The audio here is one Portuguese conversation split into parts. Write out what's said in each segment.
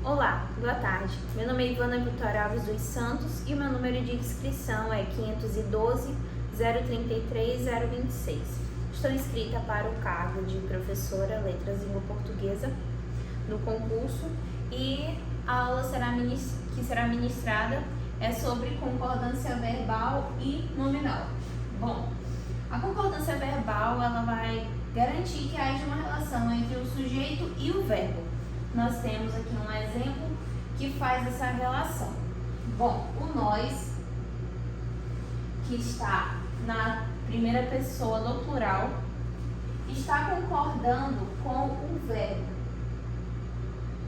Olá, boa tarde. Meu nome é Ivana Vitória Alves dos Santos e o meu número de inscrição é 512 033 026. Estou inscrita para o cargo de professora Letras Língua Portuguesa no concurso e a aula que será ministrada é sobre concordância verbal e nominal. Bom, a concordância verbal ela vai garantir que haja uma relação entre o sujeito e o verbo. Nós temos aqui um exemplo que faz essa relação. Bom, o nós, que está na primeira pessoa do plural, está concordando com o verbo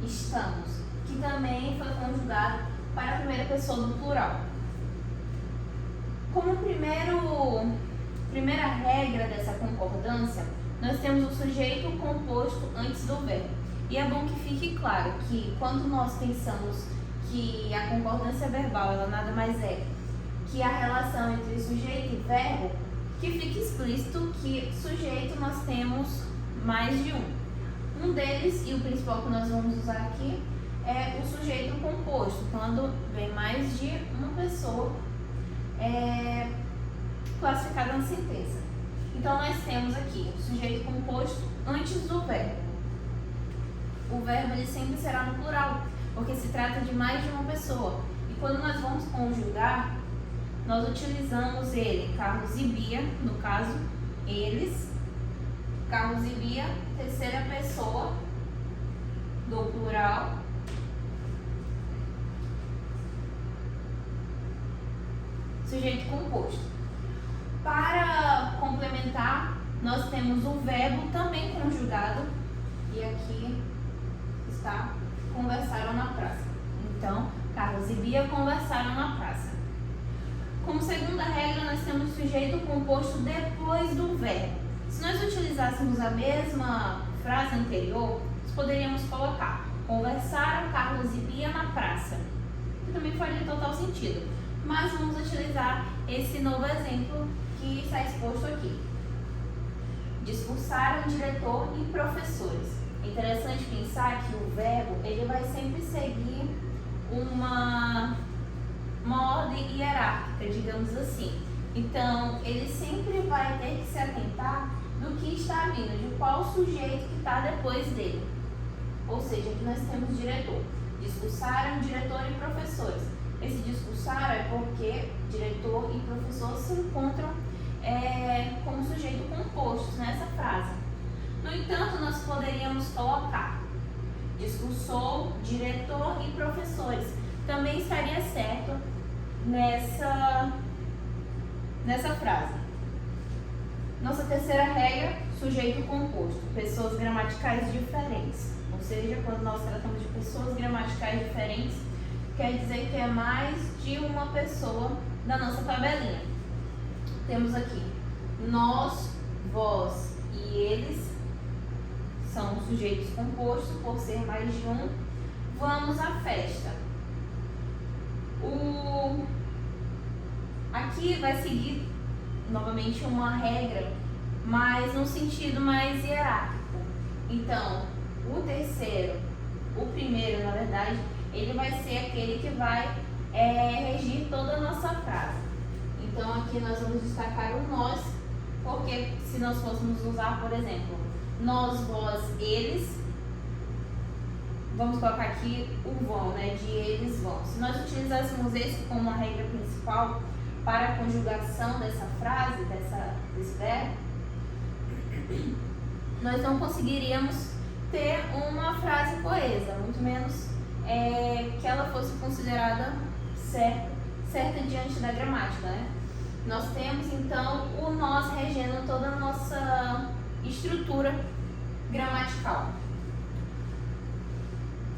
estamos, que também foi conjugado para a primeira pessoa do plural. Como primeira regra dessa concordância, nós temos o sujeito composto antes do verbo. E é bom que fique claro que quando nós pensamos que a concordância verbal ela nada mais é que a relação entre sujeito e verbo, que fique explícito que sujeito nós temos mais de um. Um deles, e o principal que nós vamos usar aqui, é o sujeito composto, quando vem mais de uma pessoa classificada na sentença. Então nós temos aqui o sujeito composto antes do verbo. O verbo ele sempre será no plural, porque se trata de mais de uma pessoa. E quando nós vamos conjugar, nós utilizamos ele, Carlos e Bia, no caso, eles, Carlos e Bia, terceira pessoa do plural, sujeito composto. Para complementar, nós temos o verbo também conjugado, e aqui está, conversaram na praça. Então, Carlos e Bia conversaram na praça. Como segunda regra, nós temos o sujeito composto depois do verbo. Se nós utilizássemos a mesma frase anterior, nós poderíamos colocar conversaram Carlos e Bia na praça, que também faria total sentido. Mas vamos utilizar esse novo exemplo que está exposto aqui. Discursaram diretor e professores. É interessante pensar que o verbo ele vai sempre seguir uma ordem hierárquica, digamos assim. Então, ele sempre vai ter que se atentar do que está vindo, de qual sujeito que está depois dele. Ou seja, aqui nós temos diretor. Discursaram diretor e professores. Esse discursaram é porque diretor e professor se encontram como sujeito compostos nessa frase. No entanto, nós poderíamos colocar discursou, diretor e professores. Também estaria certo nessa frase. Nossa terceira regra, sujeito composto, pessoas gramaticais diferentes. Ou seja, quando nós tratamos de pessoas gramaticais diferentes, quer dizer que é mais de uma pessoa da nossa tabelinha. Temos aqui nós, vós e eles são sujeitos compostos por ser mais de um. Vamos à festa. Aqui vai seguir novamente uma regra, mas num sentido mais hierárquico. Então, o primeiro, na verdade, ele vai ser aquele que vai regir toda a nossa frase. Então, aqui nós vamos destacar o nós, porque se nós fôssemos usar, por exemplo, nós, vós, eles, vamos colocar aqui o vão, né? De eles vão. Se nós utilizássemos esse como uma regra principal para a conjugação dessa frase, desse verbo, nós não conseguiríamos ter uma frase coesa, muito menos que ela fosse considerada certa diante da gramática, né? Nós temos então o nós regendo toda a nossa estrutura gramatical.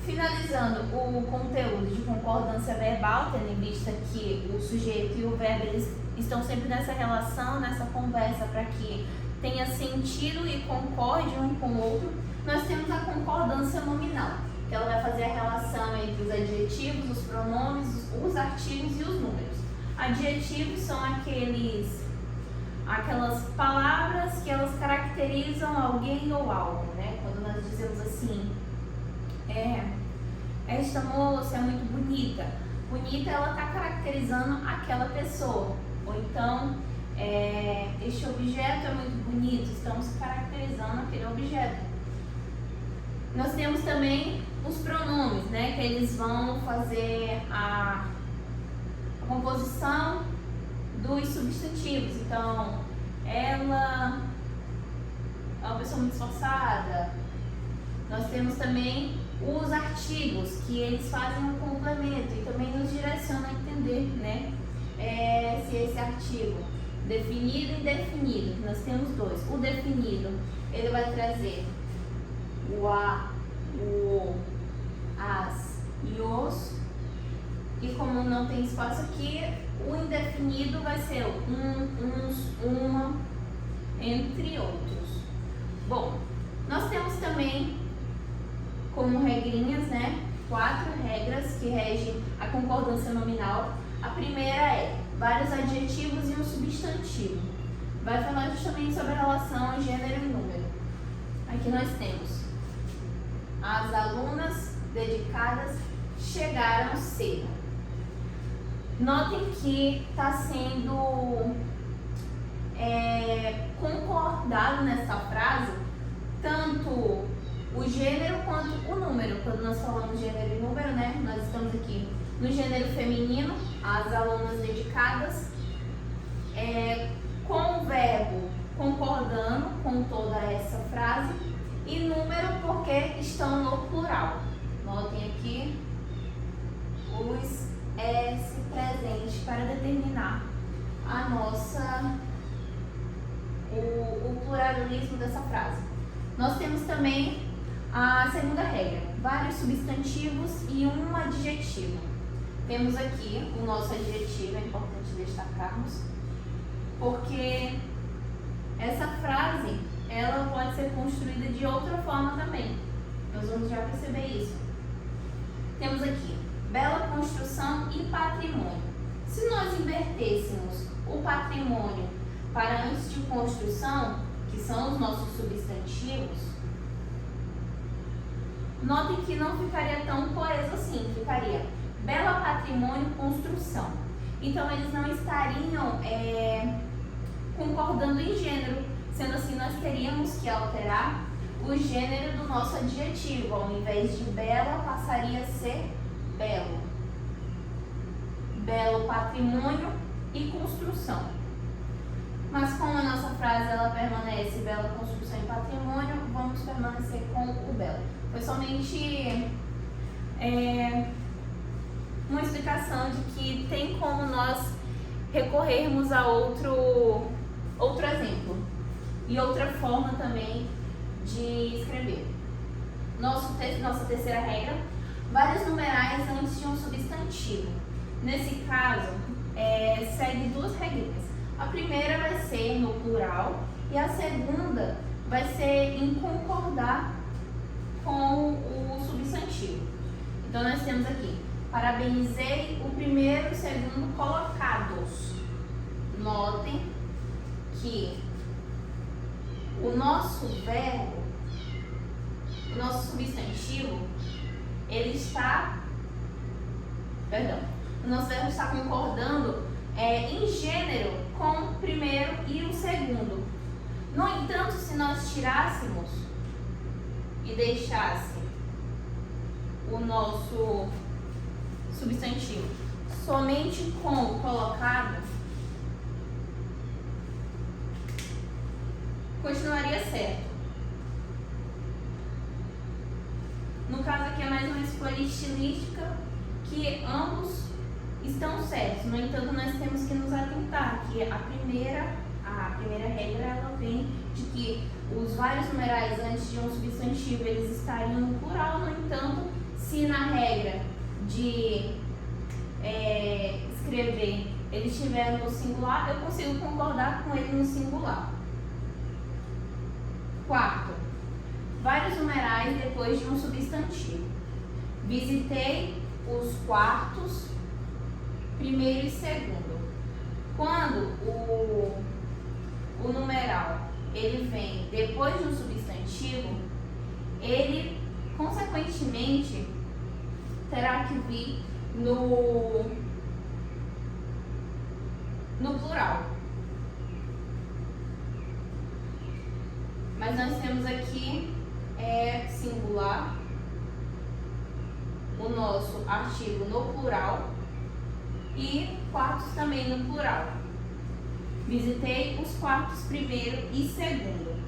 Finalizando o conteúdo de concordância verbal, tendo em vista que o sujeito e o verbo eles estão sempre nessa relação, nessa conversa para que tenha sentido e concorde um com o outro, nós temos a concordância nominal, que ela vai fazer a relação entre os adjetivos, os pronomes, os artigos e os números. Adjetivos são aquelas palavras que elas caracterizam alguém ou algo, né? Quando nós dizemos assim, esta moça é muito bonita. Bonita, ela está caracterizando aquela pessoa. Ou então, este objeto é muito bonito, estamos caracterizando aquele objeto. Nós temos também os pronomes, né, que eles vão fazer a composição dos substantivos. Então, ela é uma pessoa muito esforçada. Nós temos também os artigos, que eles fazem um complemento e também nos direcionam a entender, né, se esse artigo definido e indefinido. Nós temos dois. O definido, ele vai trazer o a, o, as e os. E como não tem espaço aqui, o indefinido vai ser uns, uma, entre outros. Bom, nós temos também como regrinhas, né, 4 regras que regem a concordância nominal. A primeira é vários adjetivos e um substantivo. Vai falar justamente sobre a relação gênero e número. Aqui nós temos: as alunas dedicadas chegaram cedo. Notem que está sendo concordado nessa frase tanto o gênero quanto o número. Quando nós falamos gênero e número, né, nós estamos aqui no gênero feminino, as alunas dedicadas, com o verbo concordando com toda essa frase, e número porque estão no plural. Notem aqui os S presentes para determinar a nossa o pluralismo dessa frase. Nós temos também a segunda regra, vários substantivos e um adjetivo. Temos aqui o nosso adjetivo, é importante destacarmos, porque essa frase ela pode ser construída de outra forma também. Nós vamos já perceber isso. Temos aqui bela construção e patrimônio. Se nós invertêssemos o patrimônio para antes de construção, que são os nossos substantivos, notem que não ficaria tão coeso assim, ficaria bela patrimônio construção. Então eles não estariam concordando em gênero, sendo assim nós teríamos que alterar o gênero do nosso adjetivo. Ao invés de bela, passaria a ser belo. Belo patrimônio e construção. Mas como a nossa frase ela permanece bela construção e patrimônio, vamos permanecer com o belo. Foi somente uma explicação de que tem como nós recorrermos a outro exemplo e outra forma também de escrever. Nossa terceira regra, vários numerais antes de um substantivo. Nesse caso, segue 2 regrinhas. A primeira vai ser no plural e a segunda vai ser em concordar com o substantivo. Então nós temos aqui: parabenizei o primeiro e o segundo colocados. Notem que o nosso verbo, o nosso substantivo, o nosso verbo está concordando em gênero com o primeiro e o segundo. No entanto, se nós tirássemos e deixasse o nosso substantivo somente com o colocado, continuaria certo. No caso aqui é mais uma escolha estilística, que ambos estão certos. No entanto, nós temos que nos atentar que a primeira regra ela vem de que os vários numerais antes de um substantivo eles estariam no plural. No entanto, se na regra de escrever ele estiver no singular, eu consigo concordar com ele no singular. Quarto, vários numerais depois de um substantivo. Visitei os quartos, primeiro e segundo. Quando o numeral ele vem depois de um substantivo, ele consequentemente terá que vir no plural. Mas nós temos aqui singular, o nosso artigo no plural e quartos também no plural. Visitei os quartos primeiro e segundo.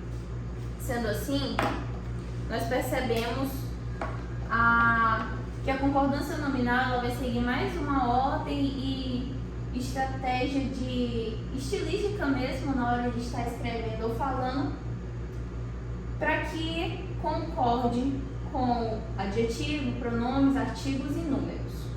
Sendo assim, nós percebemos que a concordância nominal ela vai seguir mais uma ordem e estratégia de estilística mesmo na hora de estar escrevendo ou falando, para que concorde com adjetivo, pronomes, artigos e números.